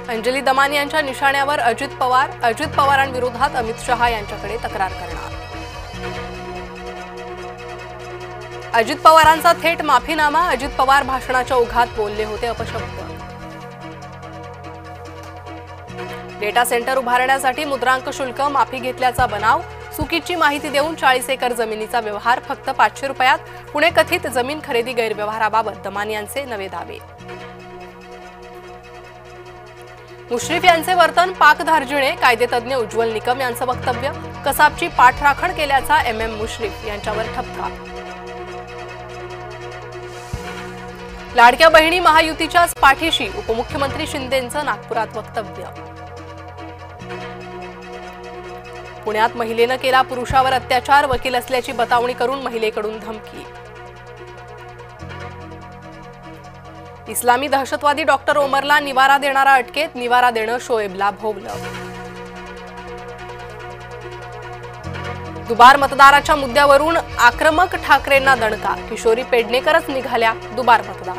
अंजली दमानी यांच्या निशाण्यावर अजित पवारांविरोधात अमित शहा यांच्याकडे तक्रार करणार। अजित पवारांचा थेट माफीनामा, अजित पवार भाषणाच्या ओघात बोलले होते अपशब्द। डेटा सेंटर उभारण्यासाठी मुद्रांक शुल्क माफी घेतल्याचा बनाव, चुकीची माहिती देऊन 40 एकर जमिनीचा व्यवहार फक्त 500 रुपयात, पुणे कथित जमीन खरेदी गैरव्यवहाराबाबत दमानी यांचे नवे दावे। मुश्रीफ यांचे वर्तन पाकधार्जिणे, कायदेतज्ञ उज्ज्वल निकम यांचं वक्तव्य, कसाबची पाठराखण केल्याचा MM मुश्रीफ यांच्यावर ठपका। लाडक्या बहिणी महायुतीच्याच पाठीशी, उपमुख्यमंत्री शिंदेंचं नागपुरात वक्तव्य। पुण्यात महिलेनं केला पुरुषावर अत्याचार, वकील असल्याची बतावणी करून महिलेकडून धमकी। इस्लामी दहशतवादी डॉक्टर ओमरला निवारा देणारा अटकेत, निवारा देणं शोएबला भोवलं। दुबार मतदाराच्या मुद्द्यावरून आक्रमक ठाकरेंना दणका, किशोरी पेडणेकरच निघाल्या दुबार मतदार।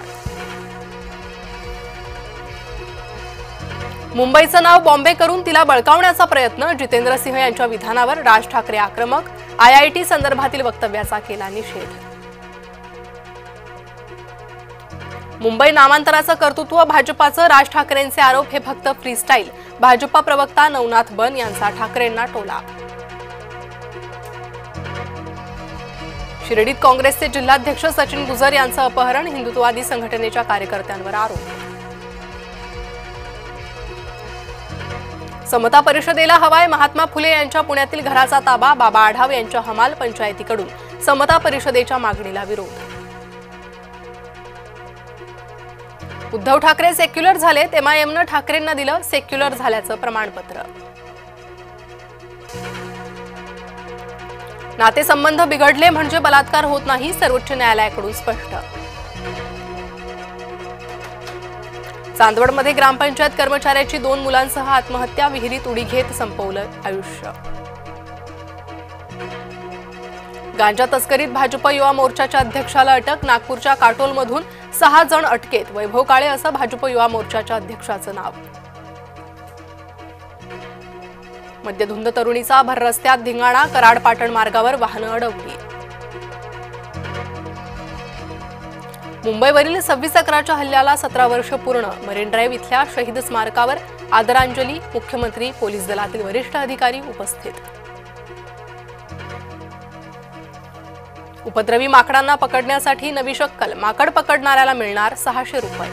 मुंबईचं नाव बॉम्बे करून तिला बळकावण्याचा प्रयत्न, जितेंद्र सिंह यांच्या विधानावर राज ठाकरे आक्रमक, IIT संदर्भातील वक्तव्याचा केला निषेध। मुंबई नामांतराचं कर्तृत्व भाजपाचं, राज ठाकरेंचे आरोप हे फक्त फ्रीस्टाईल, भाजपा प्रवक्ता नवनाथ बन यांचा ठाकरेंना टोला। शिर्डीत काँग्रेसचे जिल्हाध्यक्ष सचिन गुजर यांचं अपहरण, हिंदुत्ववादी संघटनेच्या कार्यकर्त्यांवर आरोप। समता परिषदेला हवाय, महात्मा फुले यांच्या पुण्यातील घराचा ताबा, बाबा आढाव यांच्या हमाल पंचायतीकडून समता परिषदेच्या मागणीला विरोध। उद्धव ठाकरे सेक्युलर झालेत, MIMनं ठाकरेंना दिलं सेक्युलर झाल्याचं प्रमाणपत्र। नातेसंबंध बिघडले म्हणजे बलात्कार होत नाही, सर्वोच्च न्यायालयाकडून स्पष्ट। चांदवडमध्ये ग्रामपंचायत कर्मचाऱ्याची 2 मुलांसह आत्महत्या, विहिरीत उडी घेत संपवलं आयुष्य। गांजा तस्करीत भाजप युवा मोर्चाच्या अध्यक्षाला अटक, नागपूरच्या काटोलमधून 6 जण अटकेत, वैभव काळे असं भाजप युवा मोर्चाच्या अध्यक्षाचं नाव। मद्यधुंद तरुणीचा भर रस्त्यात धिंगाणा, कराड पाटण मार्गावर वाहनं अडवली। मुंबईवरील 26/11च्या हल्ल्याला 17 वर्ष पूर्ण, मरीन ड्राईव्ह इथल्या शहीद स्मारकावर आदरांजली, मुख्यमंत्री, पोलीस दलातील वरिष्ठ अधिकारी उपस्थित। उपद्रवी माकडांना पकडण्यासाठी नवी शक्कल, माकड पकडणाऱ्याला मिळणार 600 रुपये।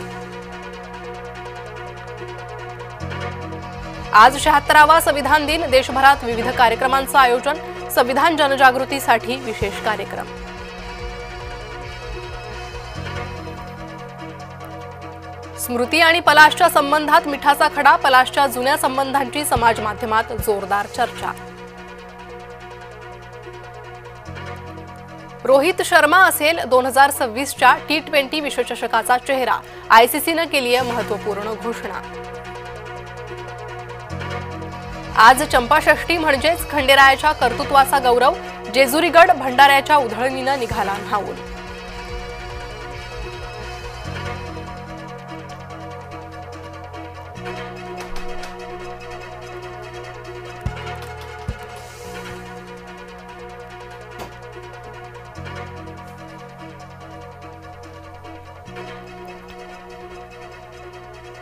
आज 76वा संविधान दिन, देशभरात विविध कार्यक्रमांचं आयोजन, संविधान जनजागृतीसाठी विशेष कार्यक्रम। स्मृती आणि पलाशच्या संबंधात मिठाचा खडा, पलाशच्या जुन्या संबंधांची समाज माध्यमात जोरदार चर्चा। रोहित शर्मा असेल 2026च्या T20 विश्वचषकाचा चेहरा, ICCनं केली आहे महत्त्वपूर्ण घोषणा। आज चंपाषष्ठी म्हणजेच खंडेरायाच्या कर्तृत्वाचा गौरव, जेजुरीगड भंडाऱ्याच्या उधळणीनं निघाला न्हावून।